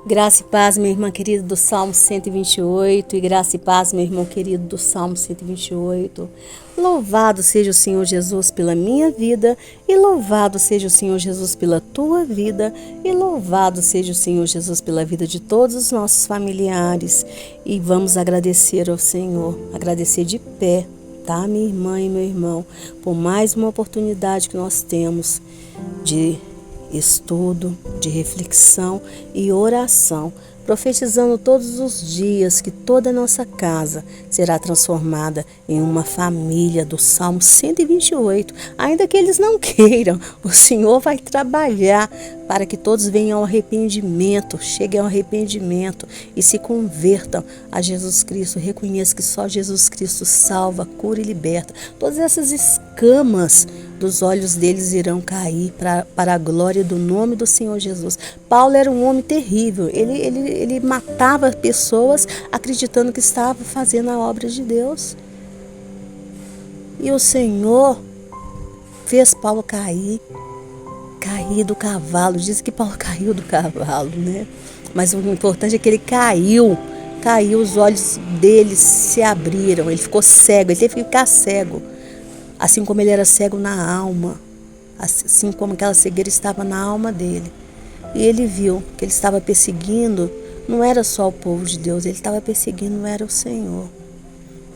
Graça e paz, minha irmã querida do Salmo 128, e graça e paz, meu irmão querido do Salmo 128. Louvado seja o Senhor Jesus pela minha vida, e louvado seja o Senhor Jesus pela tua vida, e louvado seja o Senhor Jesus pela vida de todos os nossos familiares. E vamos agradecer ao Senhor, agradecer de pé, tá, minha irmã e meu irmão, por mais uma oportunidade que nós temos de estudo, de reflexão e oração, profetizando todos os dias que toda a nossa casa será transformada em uma família do Salmo 128. Ainda que eles não queiram, o Senhor vai trabalhar para que todos venham ao arrependimento, cheguem ao arrependimento e se convertam a Jesus Cristo. Reconheçam que só Jesus Cristo salva, cura e liberta. Todas essas escamas dos olhos deles irão cair para a glória do nome do Senhor Jesus. Paulo era um homem terrível. Ele matava pessoas acreditando que estava fazendo a obra de Deus. E o Senhor fez Paulo cair do cavalo. Diz que Paulo caiu do cavalo, né? Mas o importante é que ele caiu, os olhos dele se abriram, ele ficou cego, ele teve que ficar cego. Assim como ele era cego na alma, assim como aquela cegueira estava na alma dele. E ele viu que ele estava perseguindo, não era só o povo de Deus, ele estava perseguindo, não era o Senhor.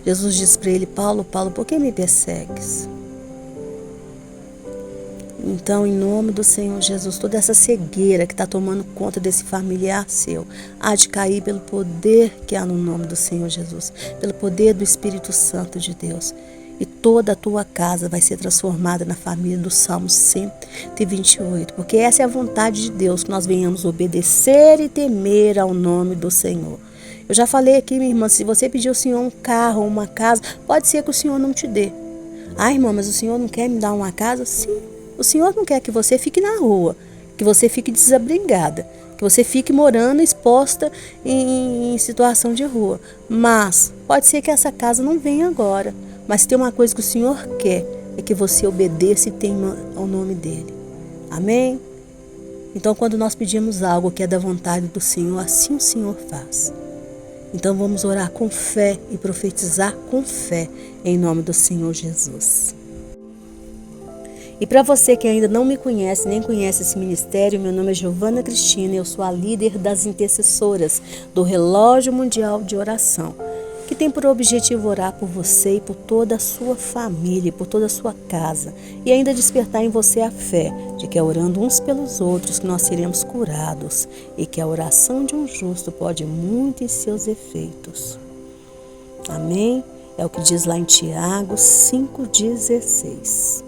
Jesus disse para ele: Paulo, Paulo, por que me persegues? Então, em nome do Senhor Jesus, toda essa cegueira que está tomando conta desse familiar seu, há de cair pelo poder que há no nome do Senhor Jesus, pelo poder do Espírito Santo de Deus. E toda a tua casa vai ser transformada na família do Salmo 128, porque essa é a vontade de Deus, que nós venhamos obedecer e temer ao nome do Senhor. Eu já falei aqui, minha irmã, se você pedir ao Senhor um carro ou uma casa, pode ser que o Senhor não te dê. Ah, irmã, mas o Senhor não quer me dar uma casa? Sim, o Senhor não quer que você fique na rua, que você fique desabrigada, que você fique morando exposta em situação de rua. Mas pode ser que essa casa não venha agora. Mas tem uma coisa que o Senhor quer, é que você obedeça e tenha ao nome dEle. Amém? Então, quando nós pedimos algo que é da vontade do Senhor, assim o Senhor faz. Então, vamos orar com fé e profetizar com fé, em nome do Senhor Jesus. E para você que ainda não me conhece, nem conhece esse ministério, meu nome é Giovana Cristina, eu sou a líder das intercessoras do Relógio Mundial de Oração, que tem por objetivo orar por você e por toda a sua família, por toda a sua casa, e ainda despertar em você a fé de que é orando uns pelos outros que nós seremos curados e que a oração de um justo pode muito em seus efeitos. Amém? É o que diz lá em Tiago 5,16.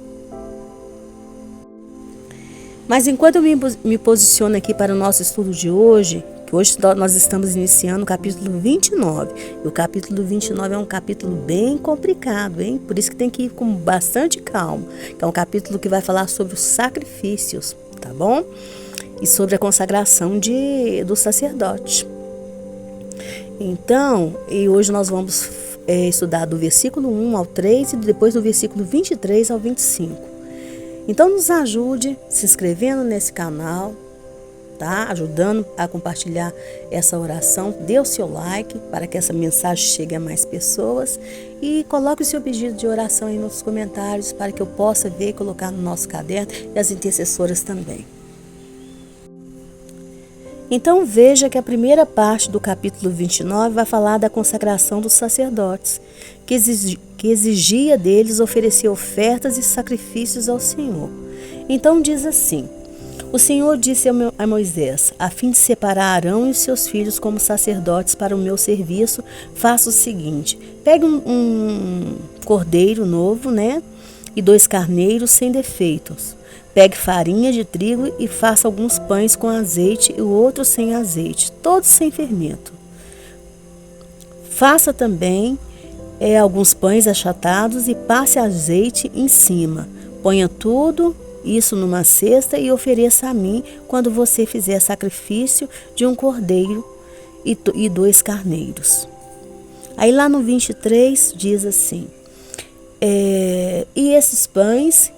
Mas enquanto eu me posiciono aqui para o nosso estudo de hoje, que hoje nós estamos iniciando o capítulo 29. E o capítulo 29 é um capítulo bem complicado, hein? Por isso que tem que ir com bastante calma. Que é um capítulo que vai falar sobre os sacrifícios, tá bom? E sobre a consagração do sacerdote. Então, e hoje nós vamos estudar do versículo 1 ao 3 e depois do versículo 23 ao 25. Então nos ajude se inscrevendo nesse canal, tá? Ajudando a compartilhar essa oração. Dê o seu like para que essa mensagem chegue a mais pessoas e coloque o seu pedido de oração aí nos comentários para que eu possa ver e colocar no nosso caderno e as intercessoras também. Então veja que a primeira parte do capítulo 29 vai falar da consagração dos sacerdotes, que exigia deles oferecer ofertas e sacrifícios ao Senhor. Então diz assim: o Senhor disse a Moisés: a fim de separar Arão e os seus filhos como sacerdotes para o meu serviço, faça o seguinte: pegue um cordeiro novo, né? E 2 carneiros sem defeitos. Pegue farinha de trigo e faça alguns pães com azeite e o outro sem azeite, todos sem fermento. Faça também alguns pães achatados e passe azeite em cima. Ponha tudo isso numa cesta e ofereça a mim quando você fizer sacrifício de um cordeiro e 2 carneiros. Aí lá no 23 diz assim: e esses pães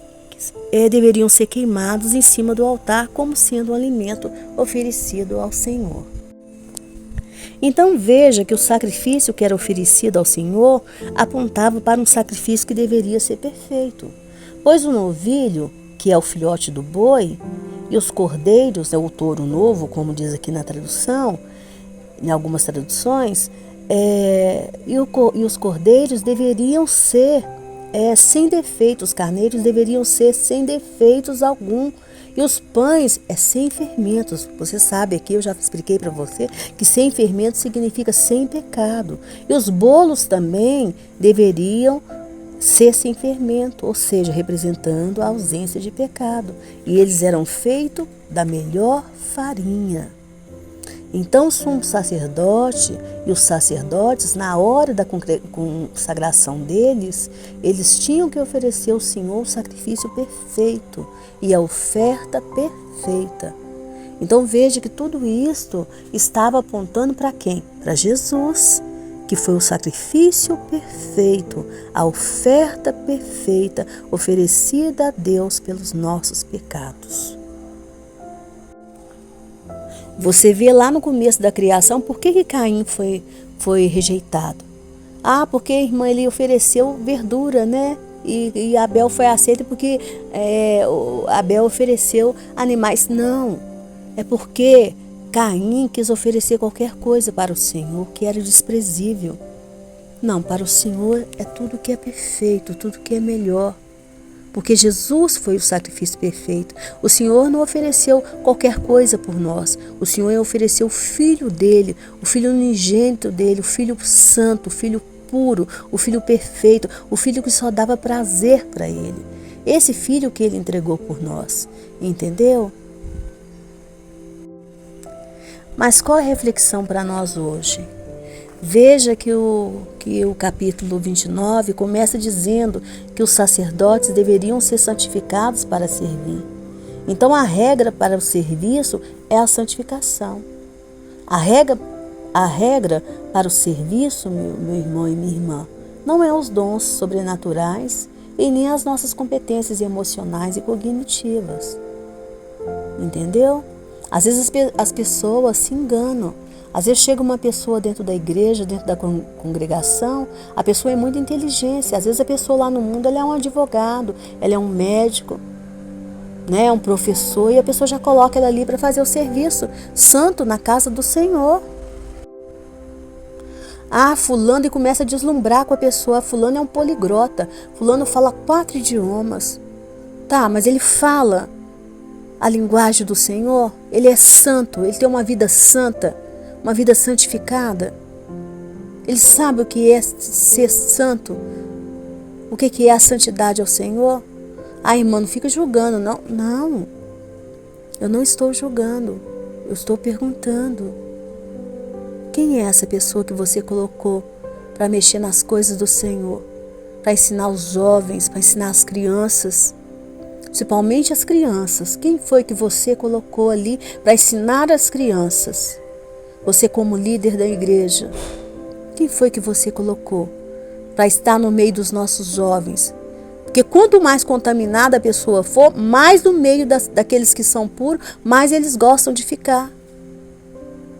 deveriam ser queimados em cima do altar como sendo um alimento oferecido ao Senhor. Então veja que o sacrifício que era oferecido ao Senhor apontava para um sacrifício que deveria ser perfeito. Pois o novilho, que é o filhote do boi, e os cordeiros, o touro novo, como diz aqui na tradução, em algumas traduções, e os cordeiros deveriam ser sem defeitos, os carneiros deveriam ser sem defeitos algum. E os pães sem fermentos. Você sabe aqui, eu já expliquei para você, que sem fermentos significa sem pecado. E os bolos também deveriam ser sem fermento, ou seja, representando a ausência de pecado. E eles eram feitos da melhor farinha. Então o sumo sacerdote e os sacerdotes, na hora da consagração deles, eles tinham que oferecer ao Senhor o sacrifício perfeito e a oferta perfeita. Então veja que tudo isto estava apontando para quem? Para Jesus, que foi o sacrifício perfeito, a oferta perfeita oferecida a Deus pelos nossos pecados. Você vê lá no começo da criação, por que Caim foi rejeitado? Porque a irmã ele ofereceu verdura, né? E Abel foi aceito porque Abel ofereceu animais. Não, é porque Caim quis oferecer qualquer coisa para o Senhor, que era desprezível. Não, para o Senhor é tudo que é perfeito, tudo que é melhor. Porque Jesus foi o sacrifício perfeito. O Senhor não ofereceu qualquer coisa por nós. O Senhor ofereceu o Filho dele, o Filho unigênito dele, o Filho santo, o Filho puro, o Filho perfeito, o Filho que só dava prazer para ele. Esse Filho que ele entregou por nós. Entendeu? Mas qual é a reflexão para nós hoje? Veja que o capítulo 29 começa dizendo que os sacerdotes deveriam ser santificados para servir. Então a regra para o serviço é a santificação. A regra para o serviço, meu irmão e minha irmã, não é os dons sobrenaturais e nem as nossas competências emocionais e cognitivas. Entendeu? Às vezes as pessoas se enganam. Às vezes chega uma pessoa dentro da igreja, dentro da congregação, a pessoa é muito inteligente. Às vezes a pessoa lá no mundo ela é um advogado, ela é um médico, né, um professor, e a pessoa já coloca ela ali para fazer o serviço santo na casa do Senhor. Fulano, e começa a deslumbrar com a pessoa. Fulano é um poliglota, fulano fala 4 idiomas. Tá, mas ele fala a linguagem do Senhor? Ele é santo, ele tem uma vida santa, uma vida santificada? Ele sabe o que é ser santo? O que é a santidade ao Senhor? Irmã, não fica julgando, não. Não, eu não estou julgando, eu estou perguntando. Quem é essa pessoa que você colocou para mexer nas coisas do Senhor? Para ensinar os jovens, para ensinar as crianças? Principalmente as crianças. Quem foi que você colocou ali para ensinar as crianças? Você como líder da igreja. Quem foi que você colocou para estar no meio dos nossos jovens? Porque quanto mais contaminada a pessoa for, mais no meio daqueles que são puros, mais eles gostam de ficar.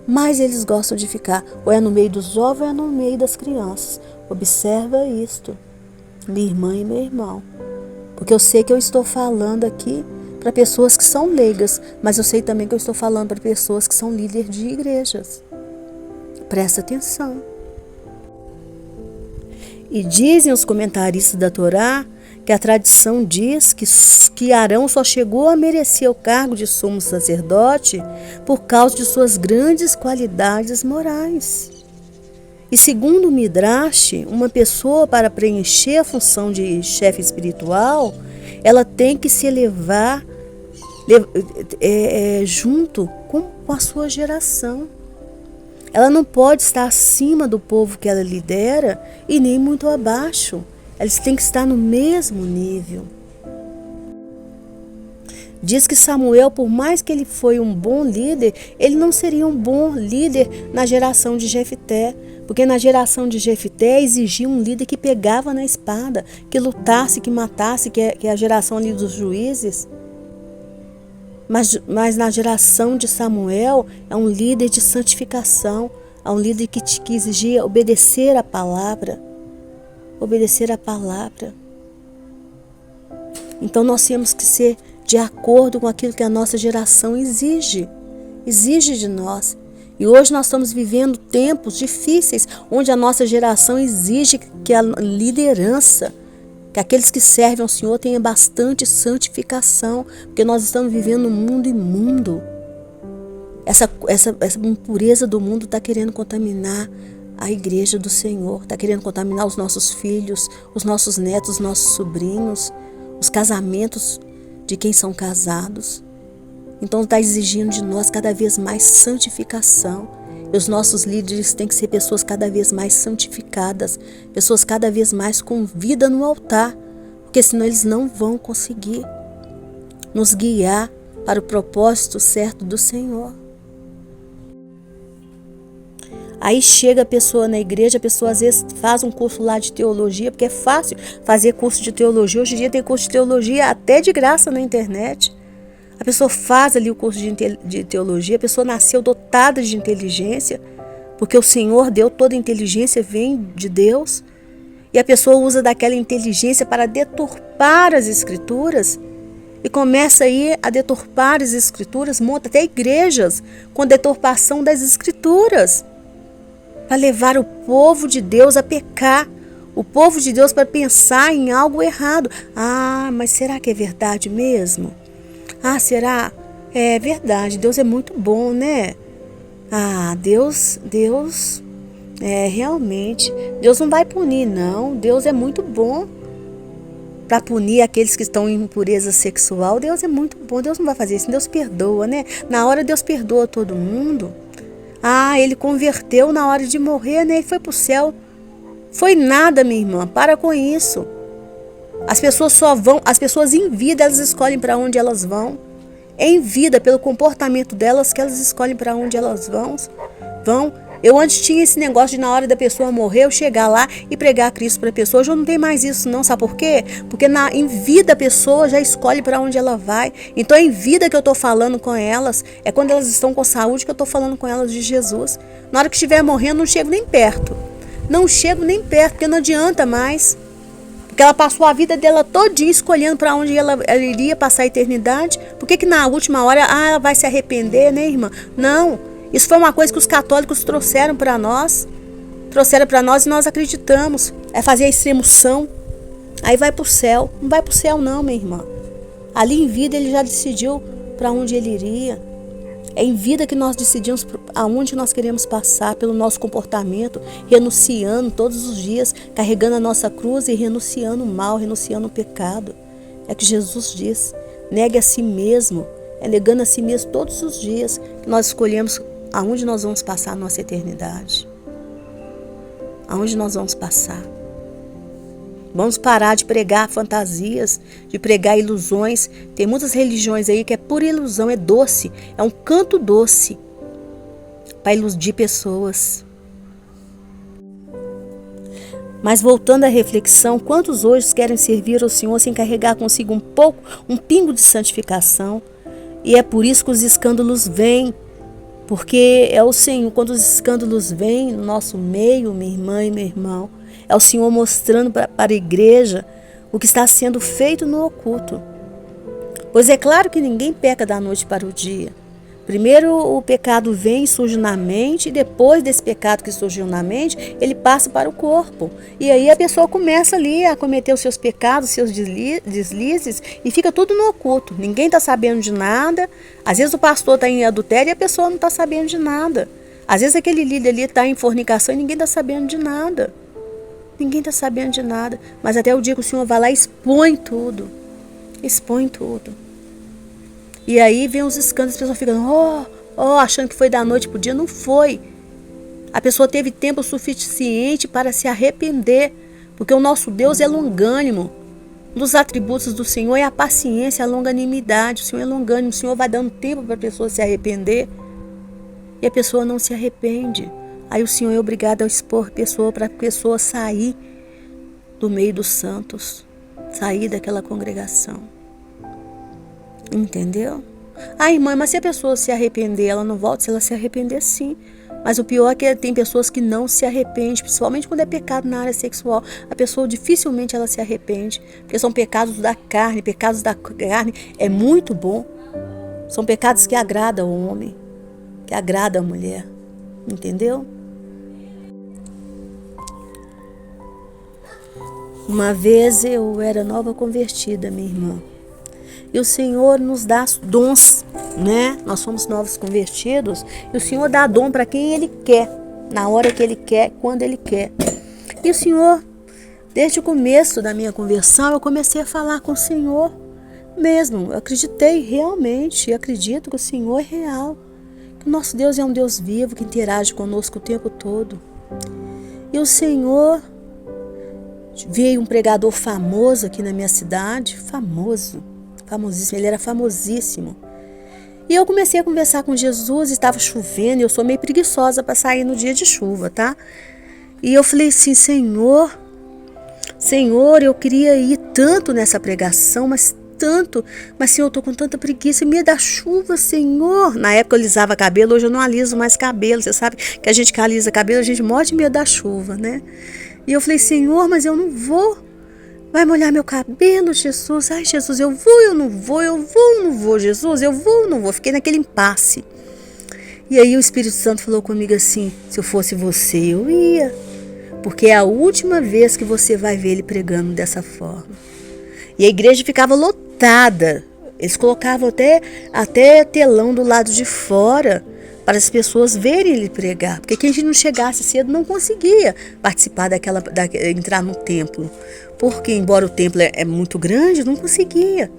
Mais eles gostam de ficar. Ou é no meio dos jovens ou é no meio das crianças. Observa isto, minha irmã e meu irmão. Porque eu sei que eu estou falando aqui para pessoas que são leigas, mas eu sei também que eu estou falando para pessoas que são líderes de igrejas. Presta atenção. E dizem os comentaristas da Torá que a tradição diz que Arão só chegou a merecer o cargo de sumo sacerdote por causa de suas grandes qualidades morais. E segundo o Midrash, uma pessoa para preencher a função de chefe espiritual, ela tem que se elevar junto com a sua geração. Ela não pode estar acima do povo que ela lidera e nem muito abaixo. Eles têm que estar no mesmo nível. Diz que Samuel, por mais que ele foi um bom líder, ele não seria um bom líder na geração de Jefté. Porque na geração de Jefté exigia um líder que pegava na espada, que lutasse, que matasse, que é a geração ali dos juízes. Mas na geração de Samuel é um líder de santificação, a um líder que exigia obedecer a palavra. Obedecer a palavra. Então nós temos que ser de acordo com aquilo que a nossa geração exige. Exige de nós. E hoje nós estamos vivendo tempos difíceis, onde a nossa geração exige que a liderança, que aqueles que servem ao Senhor tenham bastante santificação, porque nós estamos vivendo um mundo imundo. Essa impureza do mundo está querendo contaminar a igreja do Senhor, está querendo contaminar os nossos filhos, os nossos netos, os nossos sobrinhos, os casamentos de quem são casados. Então está exigindo de nós cada vez mais santificação. E os nossos líderes têm que ser pessoas cada vez mais santificadas, pessoas cada vez mais com vida no altar, porque senão eles não vão conseguir nos guiar para o propósito certo do Senhor. Aí chega a pessoa na igreja, a pessoa às vezes faz um curso lá de teologia, porque é fácil fazer curso de teologia. Hoje em dia tem curso de teologia até de graça na internet. A pessoa faz ali o curso de teologia, a pessoa nasceu dotada de inteligência, porque o Senhor deu toda a inteligência, vem de Deus, e a pessoa usa daquela inteligência para deturpar as Escrituras, e começa aí a deturpar as Escrituras, monta até igrejas com deturpação das Escrituras, para levar o povo de Deus a pecar, o povo de Deus para pensar em algo errado. Ah, mas será que é verdade mesmo? Ah, será? É verdade, Deus é muito bom, né? Ah, Deus, realmente, Deus não vai punir, não. Deus é muito bom para punir aqueles que estão em impureza sexual. Deus é muito bom, Deus não vai fazer isso, Deus perdoa, né? Na hora Deus perdoa todo mundo. Ah, ele converteu na hora de morrer, né? Ele foi para o céu. Foi nada, minha irmã, para com isso. As pessoas em vida, elas escolhem para onde elas vão. É em vida, pelo comportamento delas, que elas escolhem para onde elas vão. Eu antes tinha esse negócio de na hora da pessoa morrer, eu chegar lá e pregar Cristo para a pessoa. Hoje eu não tenho mais isso não, sabe por quê? Porque em vida a pessoa já escolhe para onde ela vai. Então é em vida que eu estou falando com elas, é quando elas estão com saúde que eu estou falando com elas de Jesus. Na hora que estiver morrendo, não chego nem perto. Não chego nem perto, porque não adianta mais. Porque ela passou a vida dela todinha escolhendo para onde ela iria passar a eternidade. Por que na última hora, ela vai se arrepender, né, irmã? Não, isso foi uma coisa que os católicos trouxeram para nós. Trouxeram para nós e nós acreditamos. É fazer a extremoção. Aí vai para o céu. Não vai para o céu não, minha irmã. Ali em vida ele já decidiu para onde ele iria. É em vida que nós decidimos aonde nós queremos passar, pelo nosso comportamento, renunciando todos os dias, carregando a nossa cruz e renunciando o mal, renunciando o pecado. É que Jesus diz, negue a si mesmo, é negando a si mesmo todos os dias que nós escolhemos aonde nós vamos passar a nossa eternidade. Aonde nós vamos passar. Vamos parar de pregar fantasias, de pregar ilusões. Tem muitas religiões aí que é pura ilusão, é doce, é um canto doce para iludir pessoas. Mas voltando à reflexão, quantos hoje querem servir ao Senhor sem carregar consigo um pingo de santificação? E é por isso que os escândalos vêm, porque é o Senhor, quando os escândalos vêm no nosso meio, minha irmã e meu irmão, é o Senhor mostrando para a igreja o que está sendo feito no oculto. Pois é claro que ninguém peca da noite para o dia. Primeiro o pecado vem e surge na mente, e depois desse pecado que surgiu na mente, ele passa para o corpo. E aí a pessoa começa ali a cometer os seus pecados, seus deslizes, e fica tudo no oculto. Ninguém está sabendo de nada. Às vezes o pastor está em adultério e a pessoa não está sabendo de nada. Às vezes aquele líder ali está em fornicação e ninguém está sabendo de nada. Ninguém está sabendo de nada, mas até o dia que o Senhor vai lá e expõe tudo. Expõe tudo. E aí vem os escândalos, as pessoas ficam, achando que foi da noite para o dia. Não foi. A pessoa teve tempo suficiente para se arrepender, porque o nosso Deus é longânimo. Um dos atributos do Senhor é a paciência, a longanimidade. O Senhor é longânimo, o Senhor vai dando tempo para a pessoa se arrepender, e a pessoa não se arrepende. Aí o Senhor é obrigado a expor a pessoa para a pessoa sair do meio dos santos, sair daquela congregação. Entendeu? Irmã, mas se a pessoa se arrepender, ela não volta? Se ela se arrepender, sim. Mas o pior é que tem pessoas que não se arrependem, principalmente quando é pecado na área sexual. A pessoa dificilmente ela se arrepende, porque são pecados da carne. Pecados da carne é muito bom. São pecados que agradam o homem, que agradam a mulher. Entendeu? Uma vez eu era nova convertida, minha irmã. E o Senhor nos dá dons, né? Nós somos novos convertidos. E o Senhor dá dom para quem Ele quer, na hora que Ele quer, quando Ele quer. E o Senhor, desde o começo da minha conversão, eu comecei a falar com o Senhor mesmo. Eu acreditei realmente, e acredito que o Senhor é real. Que o nosso Deus é um Deus vivo, que interage conosco o tempo todo. E o Senhor... Veio um pregador famoso aqui na minha cidade, famosíssimo, ele era famosíssimo. E eu comecei a conversar com Jesus, estava chovendo, e eu sou meio preguiçosa para sair no dia de chuva, tá? E eu falei assim, Senhor, eu queria ir tanto nessa pregação, mas Senhor, eu tô com tanta preguiça, medo da chuva, Senhor. Na época eu alisava cabelo, hoje eu não aliso mais cabelo, você sabe que a gente que alisa cabelo, a gente morre de medo da chuva, né? E eu falei, Senhor, mas eu não vou. Vai molhar meu cabelo, Jesus. Ai, Jesus, eu vou, eu não vou, Jesus, eu vou, eu não vou. Fiquei naquele impasse. E aí o Espírito Santo falou comigo assim, se eu fosse você, eu ia. Porque é a última vez que você vai ver ele pregando dessa forma. E a igreja ficava lotada. Eles colocavam até telão do lado de fora, para as pessoas verem ele pregar. Porque quem não chegasse cedo não conseguia participar entrar no templo. Porque, embora o templo é muito grande, não conseguia.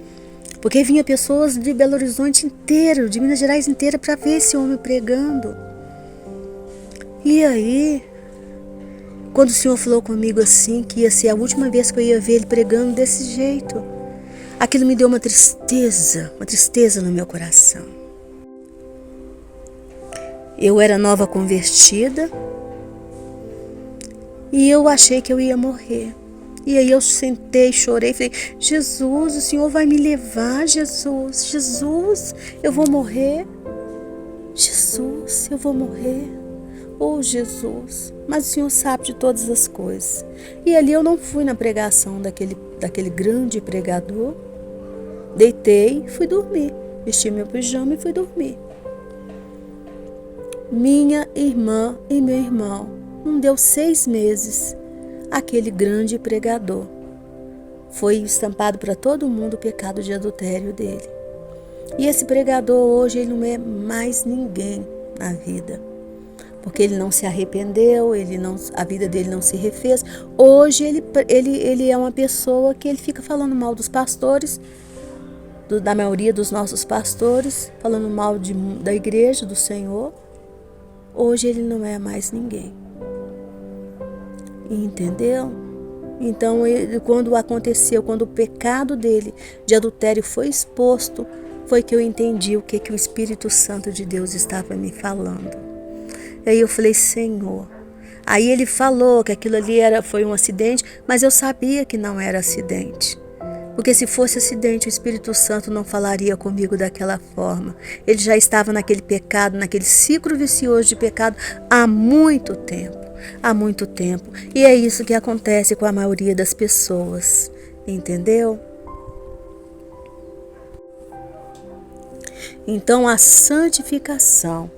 Porque vinha pessoas de Belo Horizonte inteiro, de Minas Gerais inteira, para ver esse homem pregando. E aí, quando o Senhor falou comigo assim, que ia ser a última vez que eu ia ver ele pregando desse jeito, aquilo me deu uma tristeza no meu coração. Eu era nova convertida e eu achei que eu ia morrer. E aí eu sentei, chorei, falei, Jesus, o Senhor vai me levar, Jesus, eu vou morrer. Jesus, eu vou morrer. Oh, Jesus, mas o Senhor sabe de todas as coisas. E ali eu não fui na pregação daquele grande pregador. Deitei, fui dormir. Vesti meu pijama e fui dormir. Minha irmã e meu irmão, não deu 6 meses, aquele grande pregador. Foi estampado para todo mundo o pecado de adultério dele. E esse pregador hoje, ele não é mais ninguém na vida. Porque ele não se arrependeu, a vida dele não se refez. Hoje ele é uma pessoa que ele fica falando mal dos pastores, da maioria dos nossos pastores, falando mal da igreja, do Senhor. Hoje ele não é mais ninguém. Entendeu? Então, quando o pecado dele de adultério foi exposto, foi que eu entendi o que o Espírito Santo de Deus estava me falando. E aí eu falei, Senhor. Aí ele falou que aquilo ali foi um acidente, mas eu sabia que não era acidente. Porque se fosse acidente, o Espírito Santo não falaria comigo daquela forma. Ele já estava naquele pecado, naquele ciclo vicioso de pecado há muito tempo. E é isso que acontece com a maioria das pessoas. Entendeu? Então a santificação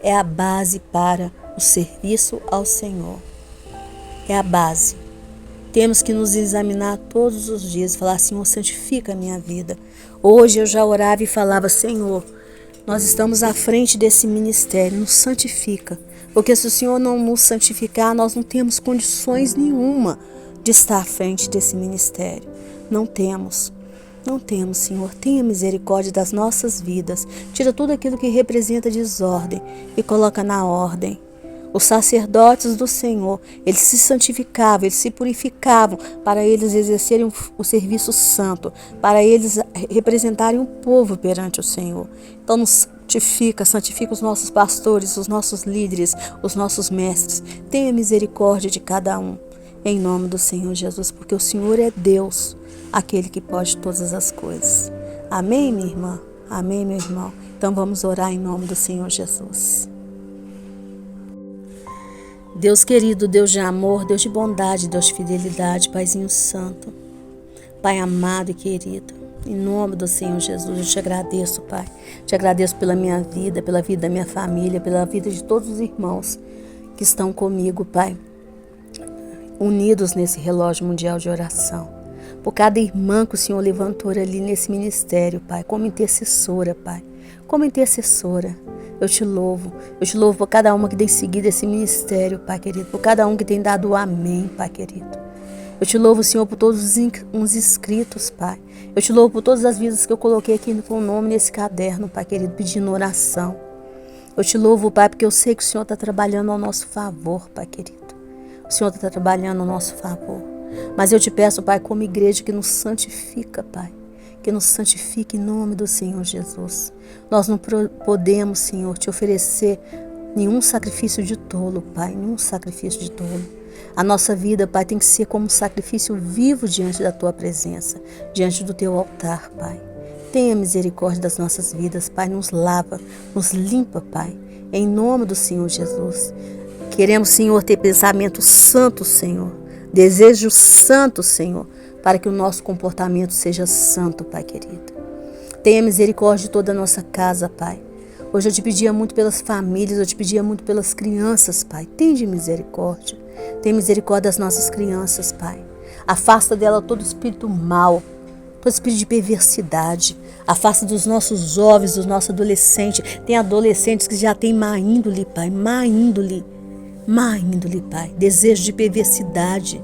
é a base para o serviço ao Senhor. É a base. Temos que nos examinar todos os dias e falar, Senhor, santifica a minha vida. Hoje eu já orava e falava, Senhor, nós estamos à frente desse ministério, nos santifica. Porque se o Senhor não nos santificar, nós não temos condições nenhuma de estar à frente desse ministério. Não temos, Senhor. Tenha misericórdia das nossas vidas. Tira tudo aquilo que representa desordem e coloca na ordem. Os sacerdotes do Senhor, eles se santificavam, eles se purificavam para eles exercerem o serviço santo, para eles representarem o povo perante o Senhor. Então nos santifica os nossos pastores, os nossos líderes, os nossos mestres. Tenha misericórdia de cada um, em nome do Senhor Jesus, porque o Senhor é Deus, aquele que pode todas as coisas. Amém, minha irmã? Amém, meu irmão? Então vamos orar em nome do Senhor Jesus. Deus querido, Deus de amor, Deus de bondade, Deus de fidelidade, Paizinho Santo, Pai amado e querido, em nome do Senhor Jesus, eu te agradeço, Pai. Te agradeço pela minha vida, pela vida da minha família, pela vida de todos os irmãos que estão comigo, Pai, unidos nesse relógio mundial de oração. Por cada irmã que o Senhor levantou ali nesse ministério, Pai, como intercessora, Pai, como intercessora. Eu te louvo por cada uma que tem seguido esse ministério, Pai querido, por cada um que tem dado o amém, Pai querido. Eu te louvo, Senhor, por todos os inscritos, Pai. Eu te louvo por todas as vidas que eu coloquei aqui com o nome nesse caderno, Pai querido, pedindo oração. Eu te louvo, Pai, porque eu sei que o Senhor está trabalhando ao nosso favor, Pai querido. O Senhor está trabalhando ao nosso favor. Mas eu te peço, Pai, como igreja, que nos santifica, Pai. Que nos santifique em nome do Senhor Jesus. Nós não podemos, Senhor, te oferecer nenhum sacrifício de tolo, Pai. Nenhum sacrifício de tolo. A nossa vida, Pai, tem que ser como um sacrifício vivo diante da Tua presença, diante do Teu altar, Pai. Tenha misericórdia das nossas vidas, Pai. Nos lava, nos limpa, Pai. Em nome do Senhor Jesus. Queremos, Senhor, ter pensamento santo, Senhor. Desejo santo, Senhor, para que o nosso comportamento seja santo, Pai querido. Tenha misericórdia de toda a nossa casa, Pai. Hoje eu te pedia muito pelas famílias, eu te pedia muito pelas crianças, Pai. Tende misericórdia. Tenha misericórdia das nossas crianças, Pai. Afasta dela todo espírito mau, todo espírito de perversidade. Afasta dos nossos jovens, dos nossos adolescentes. Tem adolescentes que já têm má índole, Pai. Má índole, Pai. Desejo de perversidade.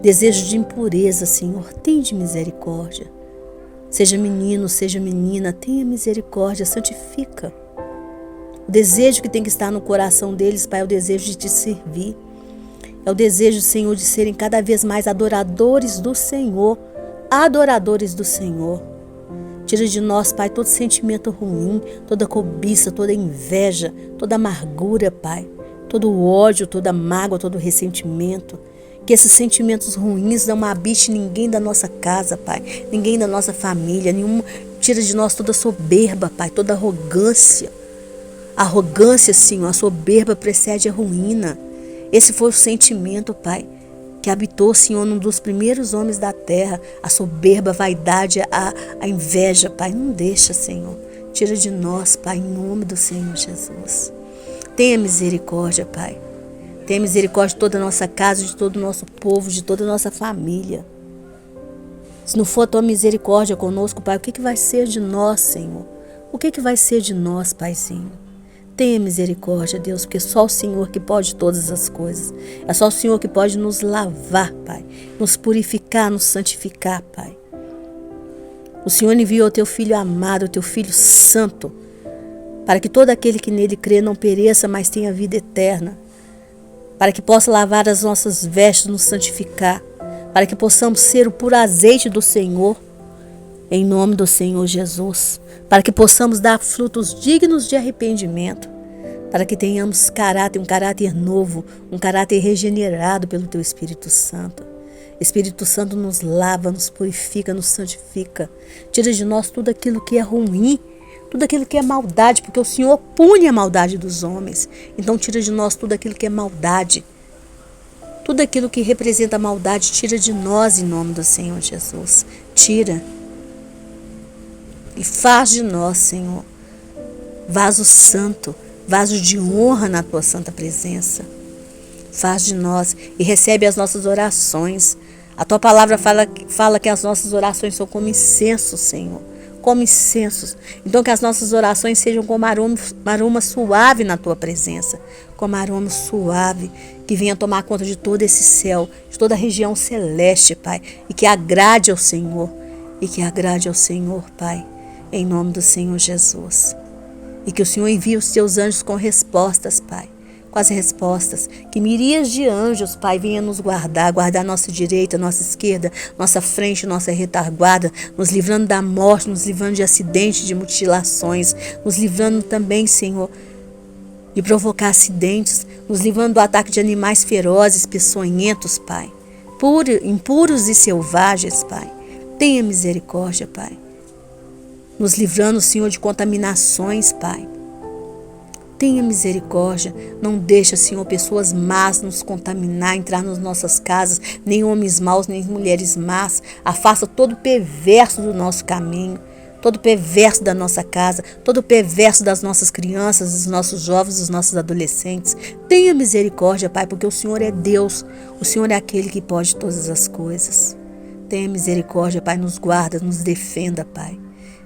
Desejo de impureza, Senhor. Tende misericórdia. Seja menino, seja menina, tenha misericórdia, santifica. O desejo que tem que estar no coração deles, Pai, é o desejo de te servir. É o desejo, Senhor, de serem cada vez mais adoradores do Senhor. Adoradores do Senhor. Tira de nós, Pai, todo sentimento ruim, toda cobiça, toda inveja, toda amargura, Pai. Todo ódio, toda mágoa, todo ressentimento. Que esses sentimentos ruins não habite ninguém da nossa casa, Pai. Ninguém da nossa família. Tira de nós toda soberba, Pai. Toda arrogância. Arrogância, Senhor. A soberba precede a ruína. Esse foi o sentimento, Pai, que habitou, Senhor, num dos primeiros homens da terra. A soberba, a vaidade, a inveja, Pai. Não deixa, Senhor. Tira de nós, Pai, em nome do Senhor Jesus. Tenha misericórdia, Pai. Tenha misericórdia de toda a nossa casa, de todo o nosso povo, de toda a nossa família. Se não for a Tua misericórdia conosco, Pai, o que vai ser de nós, Senhor? O que vai ser de nós, Paizinho? Tenha misericórdia, Deus, porque só o Senhor que pode todas as coisas. É só o Senhor que pode nos lavar, Pai. Nos purificar, nos santificar, Pai. O Senhor enviou o Teu Filho amado, o Teu Filho santo, para que todo aquele que nele crê não pereça, mas tenha vida eterna. Para que possa lavar as nossas vestes, nos santificar. Para que possamos ser o puro azeite do Senhor, em nome do Senhor Jesus. Para que possamos dar frutos dignos de arrependimento. Para que tenhamos um caráter novo, um caráter regenerado pelo Teu Espírito Santo. Espírito Santo nos lava, nos purifica, nos santifica. Tira de nós tudo aquilo que é ruim, tudo aquilo que é maldade, porque o Senhor pune a maldade dos homens. Então tira de nós tudo aquilo que é maldade. Tudo aquilo que representa a maldade, tira de nós em nome do Senhor Jesus. Tira. E faz de nós, Senhor, vaso santo, vaso de honra na Tua santa presença. Faz de nós e recebe as nossas orações. A Tua palavra fala que as nossas orações são como incenso, Senhor. Como incensos. Então que as nossas orações sejam como aroma suave na Tua presença. Como aroma suave que venha tomar conta de todo esse céu, de toda a região celeste, Pai. E que agrade ao Senhor. E que agrade ao Senhor, Pai. Em nome do Senhor Jesus. E que o Senhor envie os Teus anjos com respostas, Pai. Com as respostas, que miríades de anjos, Pai, venha nos guardar nossa direita, nossa esquerda, nossa frente, nossa retaguarda, nos livrando da morte, nos livrando de acidentes, de mutilações, nos livrando também, Senhor, de provocar acidentes, nos livrando do ataque de animais ferozes, peçonhentos, Pai, impuros e selvagens, Pai. Tenha misericórdia, Pai. Nos livrando, Senhor, de contaminações, Pai. Tenha misericórdia, não deixa, Senhor, pessoas más nos contaminar, entrar nas nossas casas, nem homens maus, nem mulheres más. Afasta todo perverso do nosso caminho, todo perverso da nossa casa, todo perverso das nossas crianças, dos nossos jovens, dos nossos adolescentes. Tenha misericórdia, Pai, porque o Senhor é Deus, o Senhor é aquele que pode todas as coisas. Tenha misericórdia, Pai, nos guarda, nos defenda, Pai.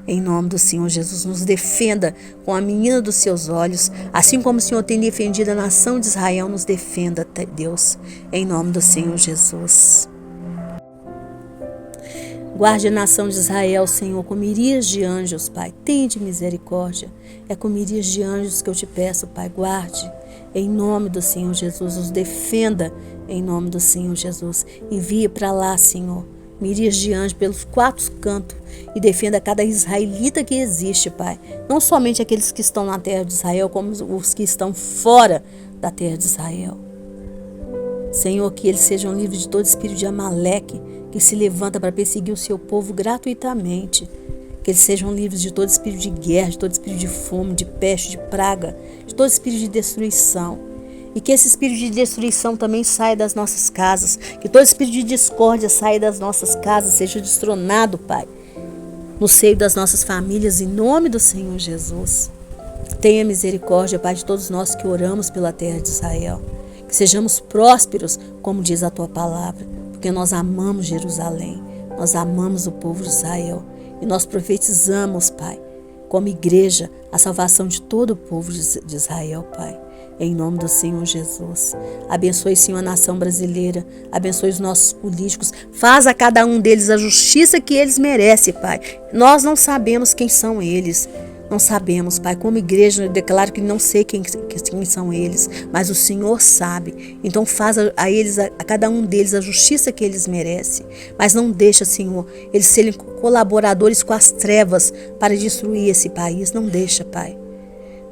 Em nome do Senhor Jesus, nos defenda com a menina dos seus olhos, assim como o Senhor tem defendido a nação de Israel, nos defenda, Deus, em nome do Senhor Jesus. Guarde a nação de Israel, Senhor, com miríades de anjos, Pai. Tende misericórdia. É com miríades de anjos que eu te peço, Pai. Guarde, em nome do Senhor Jesus. Os defenda, em nome do Senhor Jesus. Envie para lá, Senhor, miríades de anjos pelos 4 cantos e defenda cada israelita que existe, Pai. Não somente aqueles que estão na terra de Israel, como os que estão fora da terra de Israel. Senhor, que eles sejam livres de todo espírito de Amaleque que se levanta para perseguir o seu povo gratuitamente. Que eles sejam livres de todo espírito de guerra, de todo espírito de fome, de peste, de praga, de todo espírito de destruição. E que esse espírito de destruição também saia das nossas casas. Que todo espírito de discórdia saia das nossas casas, seja destronado, Pai, no seio das nossas famílias, em nome do Senhor Jesus. Tenha misericórdia, Pai, de todos nós que oramos pela terra de Israel. Que sejamos prósperos, como diz a Tua palavra, porque nós amamos Jerusalém, nós amamos o povo de Israel. E nós profetizamos, Pai, como igreja, a salvação de todo o povo de Israel, Pai. Em nome do Senhor Jesus. Abençoe, Senhor, a nação brasileira. Abençoe os nossos políticos. Faz a cada um deles a justiça que eles merecem, Pai. Nós não sabemos quem são eles. Não sabemos, Pai. Como igreja, eu declaro que não sei quem são eles, mas o Senhor sabe. Então faz a eles, a cada um deles, a justiça que eles merecem. Mas não deixa, Senhor, eles serem colaboradores com as trevas para destruir esse país. Não deixa, Pai.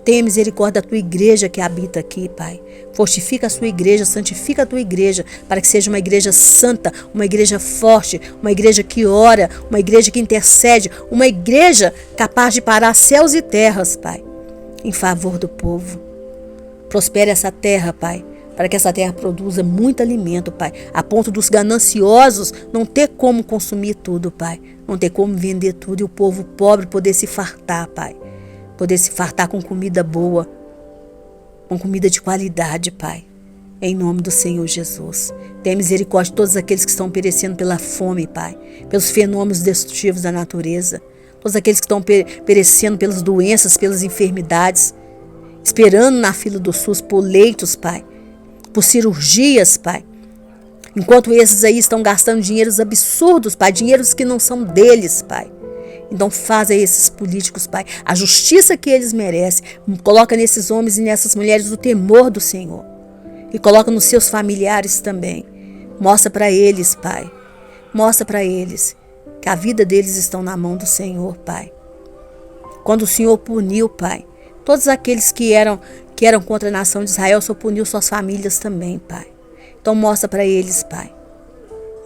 Tenha misericórdia da Tua igreja que habita aqui, Pai. Fortifica a Sua igreja, santifica a Tua igreja, para que seja uma igreja santa, uma igreja forte, uma igreja que ora, uma igreja que intercede, uma igreja capaz de parar céus e terras, Pai, em favor do povo. Prospere essa terra, Pai, para que essa terra produza muito alimento, Pai, a ponto dos gananciosos não ter como consumir tudo, Pai, não ter como vender tudo e o povo pobre poder se fartar, Pai. Poder se fartar com comida boa, com comida de qualidade, Pai. Em nome do Senhor Jesus. Tenha misericórdia de todos aqueles que estão perecendo pela fome, Pai. Pelos fenômenos destrutivos da natureza. Todos aqueles que estão perecendo pelas doenças, pelas enfermidades. Esperando na fila do SUS por leitos, Pai. Por cirurgias, Pai. Enquanto esses aí estão gastando dinheiros absurdos, Pai. Dinheiros que não são deles, Pai. Então faça esses políticos, Pai, a justiça que eles merecem. Coloca nesses homens e nessas mulheres o temor do Senhor. E coloca nos seus familiares também. Mostra para eles, Pai. Mostra para eles que a vida deles está na mão do Senhor, Pai. Quando o Senhor puniu, Pai, todos aqueles que eram contra a nação de Israel, o Senhor puniu suas famílias também, Pai. Então mostra para eles, Pai.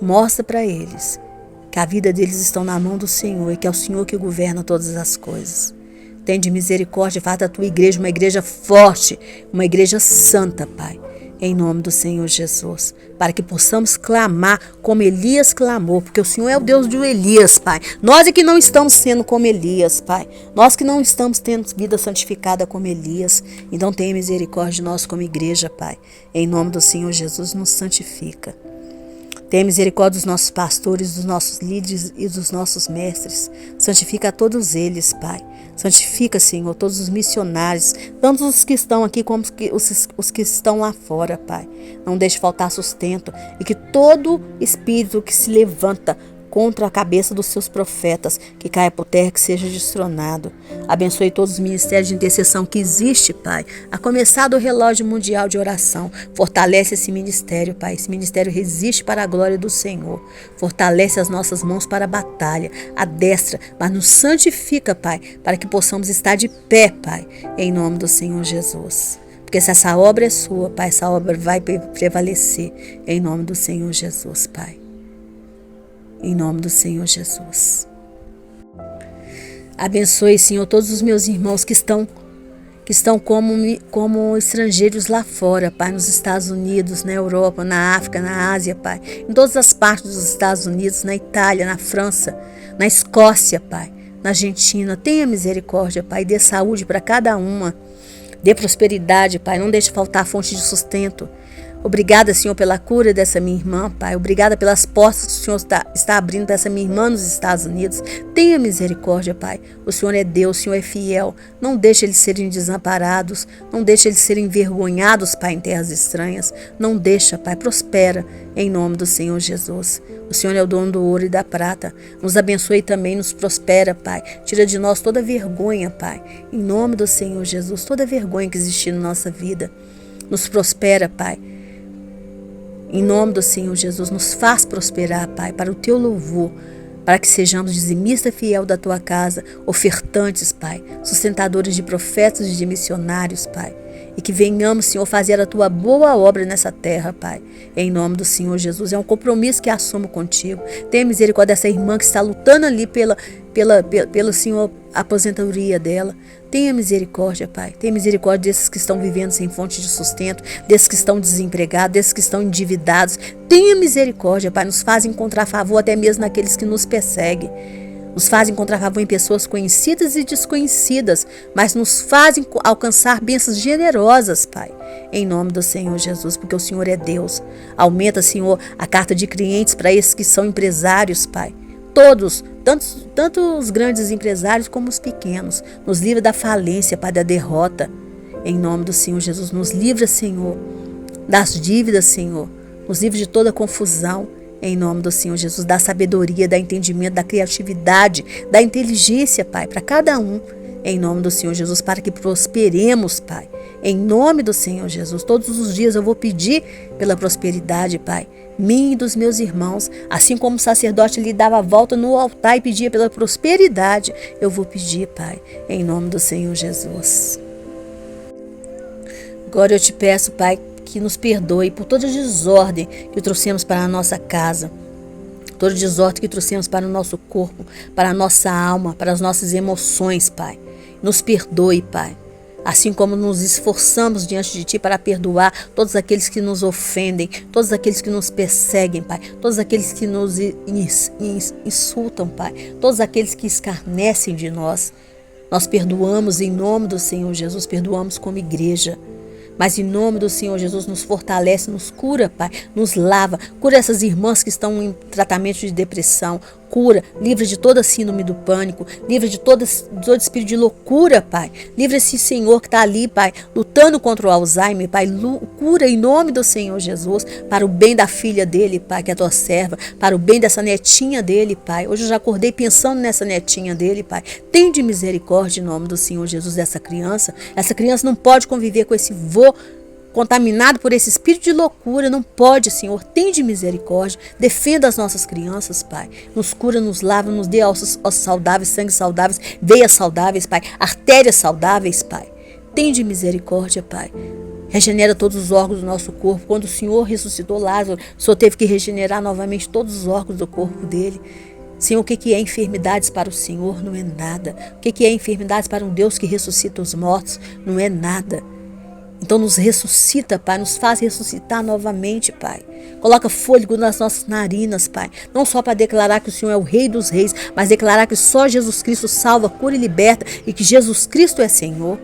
Mostra para eles que a vida deles está na mão do Senhor e que é o Senhor que governa todas as coisas. Tende misericórdia, faz da Tua igreja uma igreja forte, uma igreja santa, Pai, em nome do Senhor Jesus, para que possamos clamar como Elias clamou, porque o Senhor é o Deus de Elias, Pai. Nós é que não estamos sendo como Elias, Pai. Nós que não estamos tendo vida santificada como Elias. Então tenha misericórdia de nós como igreja, Pai. Em nome do Senhor Jesus, nos santifica. Tenha misericórdia dos nossos pastores, dos nossos líderes e dos nossos mestres. Santifica a todos eles, Pai. Santifica, Senhor, todos os missionários, tanto os que estão aqui como os que estão lá fora, Pai. Não deixe faltar sustento e que todo espírito que se levanta contra a cabeça dos seus profetas, que caia por terra, que seja destronado. Abençoe todos os ministérios de intercessão que existe, Pai, a começar do relógio mundial de oração. Fortalece esse ministério, Pai. Esse ministério resiste para a glória do Senhor. Fortalece as nossas mãos para a batalha, adestra, mas nos santifica, Pai, para que possamos estar de pé, Pai, em nome do Senhor Jesus. Porque se essa obra é sua, Pai, essa obra vai prevalecer em nome do Senhor Jesus, Pai. Em nome do Senhor Jesus. Abençoe, Senhor, todos os meus irmãos que estão que estão como estrangeiros lá fora, Pai, nos Estados Unidos, na Europa, na África, na Ásia, Pai, em todas as partes dos Estados Unidos, na Itália, na França, na Escócia, Pai, na Argentina. Tenha misericórdia, Pai, dê saúde para cada uma, dê prosperidade, Pai, não deixe faltar a fonte de sustento. Obrigada, Senhor, pela cura dessa minha irmã, Pai. Obrigada pelas portas que o Senhor está abrindo para essa minha irmã nos Estados Unidos. Tenha misericórdia, Pai. O Senhor é Deus, o Senhor é fiel. Não deixe eles serem desamparados. Não deixe eles serem envergonhados, Pai, em terras estranhas. Não deixa, Pai. Prospera em nome do Senhor Jesus. O Senhor é o dono do ouro e da prata. Nos abençoe também, nos prospera, Pai. Tira de nós toda vergonha, Pai. Em nome do Senhor Jesus, toda vergonha que existe na nossa vida. Nos prospera, Pai. Em nome do Senhor Jesus, nos faz prosperar, Pai, para o Teu louvor, para que sejamos dizimista fiel da Tua casa, ofertantes, Pai, sustentadores de profetas e de missionários, Pai, e que venhamos, Senhor, fazer a Tua boa obra nessa terra, Pai, em nome do Senhor Jesus. É um compromisso que assumo contigo. Tenha misericórdia dessa irmã que está lutando ali pelo Senhor, a aposentadoria dela. Tenha misericórdia, Pai. Tenha misericórdia desses que estão vivendo sem fonte de sustento, desses que estão desempregados, desses que estão endividados. Tenha misericórdia, Pai. Nos faz encontrar favor até mesmo naqueles que nos perseguem. Nos faz encontrar favor em pessoas conhecidas e desconhecidas, mas nos fazem alcançar bênçãos generosas, Pai. Em nome do Senhor Jesus, porque o Senhor é Deus. Aumenta, Senhor, a carta de clientes para esses que são empresários, Pai. Todos, tanto os grandes empresários como os pequenos. Nos livra da falência, Pai, da derrota. Em nome do Senhor Jesus, nos livra, Senhor, das dívidas, Senhor. Nos livra de toda confusão. Em nome do Senhor Jesus, da sabedoria, da entendimento, da criatividade, da inteligência, Pai, para cada um. Em nome do Senhor Jesus, para que prosperemos, Pai. Em nome do Senhor Jesus, todos os dias eu vou pedir pela prosperidade, Pai, minha e dos meus irmãos. Assim como o sacerdote lhe dava a volta no altar e pedia pela prosperidade, eu vou pedir, Pai, em nome do Senhor Jesus. Agora eu te peço, Pai, que nos perdoe por toda desordem que trouxemos para a nossa casa, toda desordem que trouxemos para o nosso corpo, para a nossa alma, para as nossas emoções, Pai. Nos perdoe, Pai. Assim como nos esforçamos diante de Ti para perdoar todos aqueles que nos ofendem, todos aqueles que nos perseguem, Pai, todos aqueles que nos insultam, Pai, todos aqueles que escarnecem de nós. Nós perdoamos em nome do Senhor Jesus, perdoamos como igreja. Mas em nome do Senhor Jesus, nos fortalece, nos cura, Pai, nos lava, cura essas irmãs que estão em tratamento de depressão, cura, livra de toda síndrome do pânico, livra de todo espírito de loucura, Pai, livra esse Senhor que está ali, Pai, lutando contra o Alzheimer, Pai, cura em nome do Senhor Jesus, para o bem da filha dele, Pai, que é a tua serva, para o bem dessa netinha dele, Pai. Hoje eu já acordei pensando nessa netinha dele, Pai. Tem de misericórdia em nome do Senhor Jesus dessa criança. Essa criança não pode conviver com esse vô contaminado por esse espírito de loucura. Não pode, Senhor. Tem de misericórdia. Defenda as nossas crianças, Pai. Nos cura, nos lava, nos dê ossos saudáveis, sangue saudáveis, veias saudáveis, Pai. Artérias saudáveis, Pai. Tem de misericórdia, Pai. Regenera todos os órgãos do nosso corpo. Quando o Senhor ressuscitou Lázaro, o Senhor teve que regenerar novamente todos os órgãos do corpo dele. Senhor, o que é enfermidades para o Senhor? Não é nada. O que é enfermidades para um Deus que ressuscita os mortos? Não é nada. Então nos ressuscita, Pai, nos faz ressuscitar novamente, Pai. Coloca fôlego nas nossas narinas, Pai. Não só para declarar que o Senhor é o Rei dos Reis, mas declarar que só Jesus Cristo salva, cura e liberta e que Jesus Cristo é Senhor.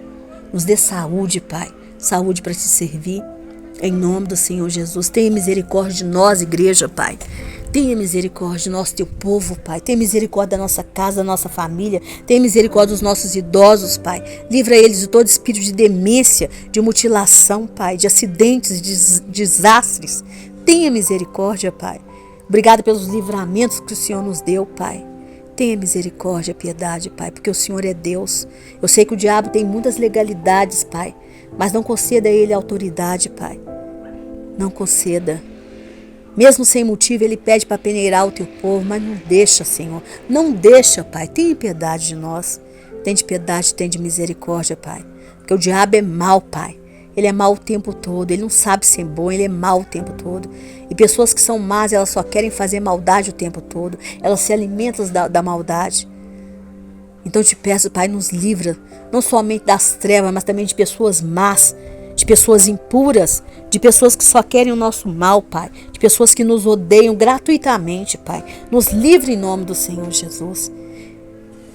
Nos dê saúde, Pai. Saúde para te servir. Em nome do Senhor Jesus. Tenha misericórdia de nós, igreja, Pai. Tenha misericórdia do nosso teu povo, Pai. Tenha misericórdia da nossa casa, da nossa família. Tenha misericórdia dos nossos idosos, Pai. Livra eles de todo espírito de demência, de mutilação, Pai, de acidentes, de desastres. Tenha misericórdia, Pai. Obrigada pelos livramentos que o Senhor nos deu, Pai. Tenha misericórdia, piedade, Pai, porque o Senhor é Deus. Eu sei que o diabo tem muitas legalidades, Pai, mas não conceda a ele autoridade, Pai. Não conceda. Mesmo sem motivo, ele pede para peneirar o teu povo, mas não deixa, Senhor. Não deixa, Pai. Tenha piedade de nós. Tem de piedade, tem de misericórdia, Pai. Porque o diabo é mau, Pai. Ele é mau o tempo todo. Ele não sabe ser bom, ele é mau o tempo todo. E pessoas que são más, elas só querem fazer maldade o tempo todo. Elas se alimentam da maldade. Então eu te peço, Pai, nos livra, não somente das trevas, mas também de pessoas más, de pessoas impuras, de pessoas que só querem o nosso mal, Pai, de pessoas que nos odeiam gratuitamente, Pai. Nos livre em nome do Senhor Jesus,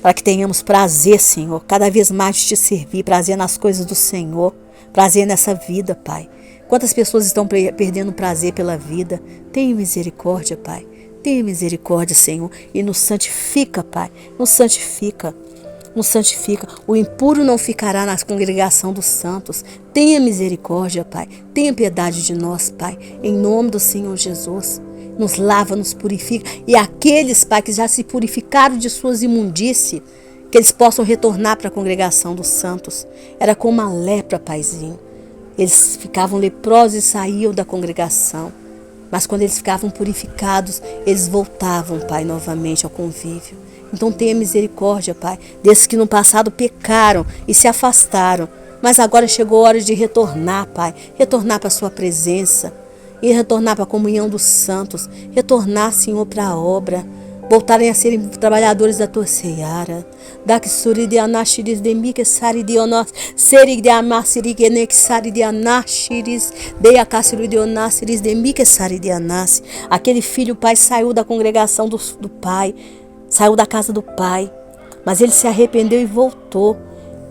para que tenhamos prazer, Senhor, cada vez mais de te servir, prazer nas coisas do Senhor, prazer nessa vida, Pai. Quantas pessoas estão perdendo prazer pela vida? Tenha misericórdia, Pai. Tenha misericórdia, Senhor, e nos santifica, Pai. Nos santifica. Nos santifica. O impuro não ficará na congregação dos santos. Tenha misericórdia, Pai. Tenha piedade de nós, Pai. Em nome do Senhor Jesus. Nos lava, nos purifica. E aqueles, Pai, que já se purificaram de suas imundícies, que eles possam retornar para a congregação dos santos. Era como uma lepra, Paizinho. Eles ficavam leprosos e saíam da congregação. Mas quando eles ficavam purificados, eles voltavam, Pai, novamente ao convívio. Então tenha misericórdia, Pai, desses que no passado pecaram e se afastaram. Mas agora chegou a hora de retornar, Pai. Retornar para a sua presença. E retornar para a comunhão dos santos. Retornar, Senhor, para a obra. Voltarem a serem trabalhadores da tua seara. Daksuri de anashiris de mikesari de onos, seri de amasiri de nexari de anashiris, de akasiri de onasiris de mikesari de anas. Aquele filho, Pai, saiu da congregação do Pai, saiu da casa do Pai, mas ele se arrependeu e voltou.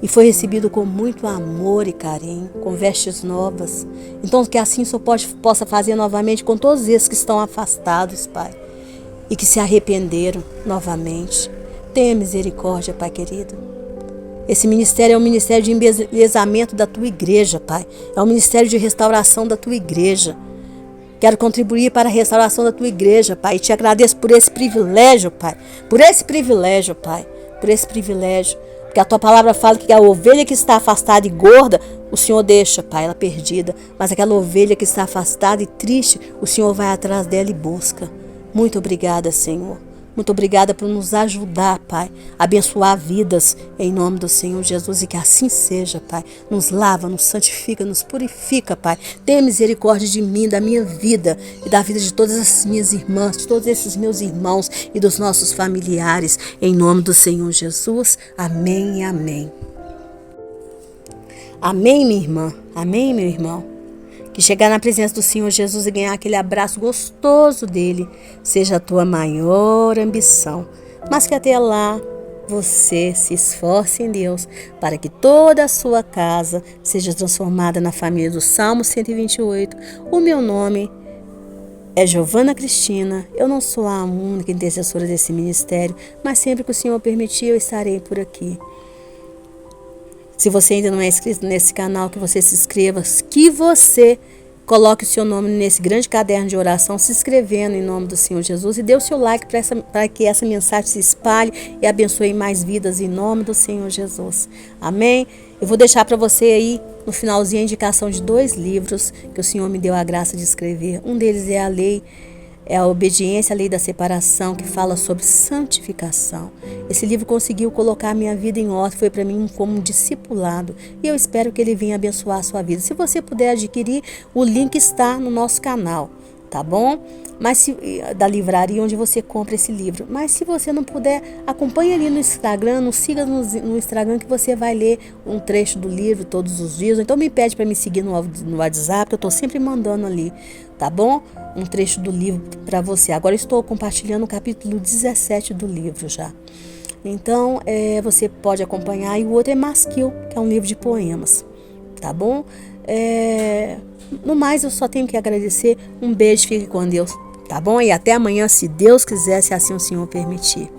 E foi recebido com muito amor e carinho, com vestes novas. Então que assim o Senhor possa fazer novamente com todos esses que estão afastados, Pai, e que se arrependeram novamente. Tenha misericórdia, Pai querido. Esse ministério é um ministério de embelezamento da tua igreja, Pai. É um ministério de restauração da tua igreja. Quero contribuir para a restauração da tua igreja, Pai. E te agradeço por esse privilégio, Pai. Por esse privilégio, Pai. Por esse privilégio. Porque a tua palavra fala que a ovelha que está afastada e gorda, o Senhor deixa, Pai, ela perdida. Mas aquela ovelha que está afastada e triste, o Senhor vai atrás dela e busca. Muito obrigada, Senhor. Muito obrigada por nos ajudar, Pai, a abençoar vidas em nome do Senhor Jesus, e que assim seja, Pai. Nos lava, nos santifica, nos purifica, Pai. Tenha misericórdia de mim, da minha vida e da vida de todas as minhas irmãs, de todos esses meus irmãos e dos nossos familiares, em nome do Senhor Jesus. Amém e amém. Amém, minha irmã. Amém, meu irmão. Que chegar na presença do Senhor Jesus e ganhar aquele abraço gostoso dele seja a tua maior ambição. Mas que até lá você se esforce em Deus para que toda a sua casa seja transformada na família do Salmo 128. O meu nome é Giovana Cristina. Eu não sou a única intercessora desse ministério, mas sempre que o Senhor permitir eu estarei por aqui. Se você ainda não é inscrito nesse canal, que você se inscreva, que você coloque o seu nome nesse grande caderno de oração, se inscrevendo em nome do Senhor Jesus, e dê o seu like para que essa mensagem se espalhe e abençoe mais vidas em nome do Senhor Jesus. Amém? Eu vou deixar para você aí no finalzinho a indicação de 2 livros que o Senhor me deu a graça de escrever. Um deles é a obediência à lei da separação, que fala sobre santificação. Esse livro conseguiu colocar a minha vida em ordem, foi para mim como um discipulado, e eu espero que ele venha abençoar a sua vida. Se você puder adquirir, o link está no nosso canal, tá bom? Mas da livraria onde você compra esse livro. Mas se você não puder, acompanhe ali no Instagram, nos siga no Instagram, que você vai ler um trecho do livro todos os dias. Então me pede para me seguir no WhatsApp, que eu estou sempre mandando ali, tá bom? Um trecho do livro para você. Agora estou compartilhando o capítulo 17 do livro já. Então você pode acompanhar. E o outro é Masquil, que é um livro de poemas, tá bom? No mais, eu só tenho que agradecer. Um beijo, fique com Deus, tá bom? E até amanhã, se Deus quiser, se assim o Senhor permitir.